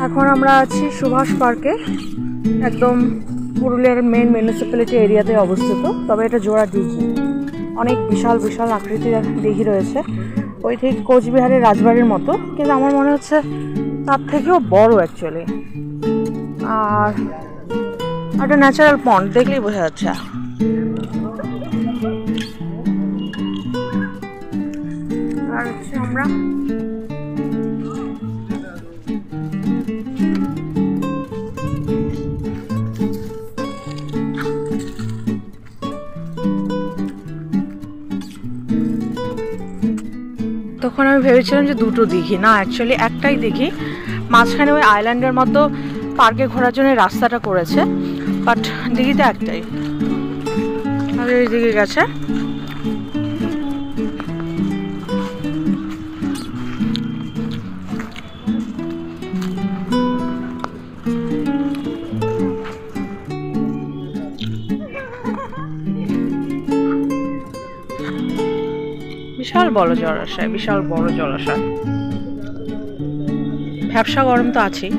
এখন আমরা আছি সুভাষ পার্কে, একদম পুরুলিয়ার মেন মিউনিসিপ্যালিটি এরিয়াতে অবস্থিত। তবে এটা জোড়া দিঘি, অনেক বিশাল বিশাল আকৃতির দিঘি রয়েছে, ওই ঠিক কোচবিহারের রাজবাড়ির মতো, কিন্তু আমার মনে হচ্ছে তার থেকেও বড় অ্যাকচুয়ালি। আর একটা ন্যাচারাল পন্ড দেখলেই বোঝা যাচ্ছে। আর হচ্ছে আমরা তখন আমি ভেবেছিলাম যে দুটো দিঘি, না অ্যাকচুয়ালি একটাই দিঘি। মাঝখানে ওই আইল্যান্ডের মতো পার্কে ঘোরার জন্য রাস্তাটা করেছে, বাট দিঘিটা একটাই। আর এই দিকে গেছে বিশাল বড় জলাশয়, বিশাল বড় জলাশয়। ভ্যাপসা গরম তো আছেই,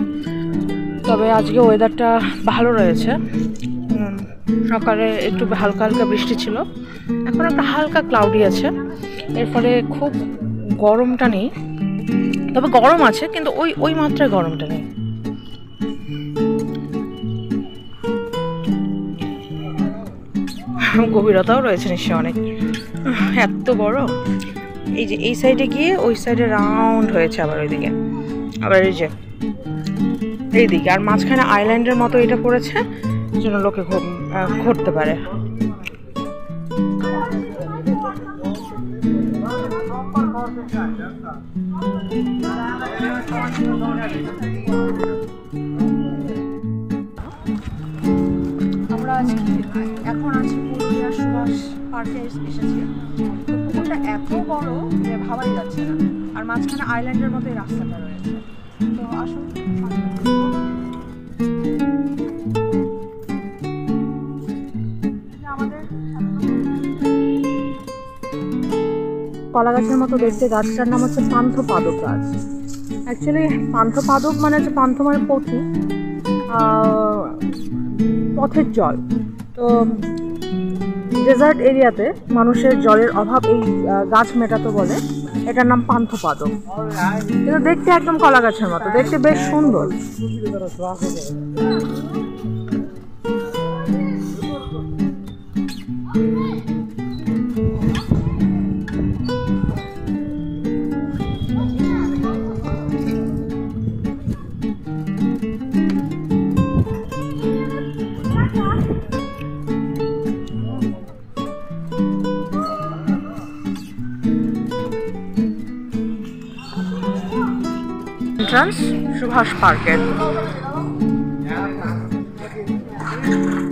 তবে আজকে ওয়েদারটা ভালো রয়েছে। সকালে একটু হালকা হালকা বৃষ্টি ছিল, এখন একটা হালকা ক্লাউডি আছে। এর ফলে খুব গরমটা নেই, তবে গরম আছে কিন্তু ওই মাত্রায় গরমটা নেই। গভীরতাও রয়েছে নিশ্চয়ই অনেক, এত বড়। এই যে এই সাইডে গিয়ে ওই সাইডে রাউন্ড হয়েছে, আবার ওইদিকে, আবার এই যে এইদিকে, আর মাঝখানে আইল্যান্ডের মতো এটা করেছে যেন লোকে ঘুরতে পারে। আমরা এখন আছি পুরুলিয়া সুভাষ পার্কে এসেছি। তো পুকুরটা এত বড় যে ভাবাই যাচ্ছে না, আর মাঝখানে আইল্যান্ডের মতো এই রাস্তাটা রয়েছে। তো আসুন, কলা গাছের মতো দেখতে গাছটার নাম হচ্ছে পান্থপাদক গাছ। অ্যাকচুয়ালি পান্থপাদক মানে হচ্ছে পান্থ মানে পথি, পথের জল। তো ডেজার্ট এরিয়াতে মানুষের জলের অভাব এই গাছ মেটাতো বলে এটার নাম পান্থপাদক। কিন্তু দেখতে একদম কলা গাছের মতো, দেখতে বেশ সুন্দর। সুভাষ পার্কের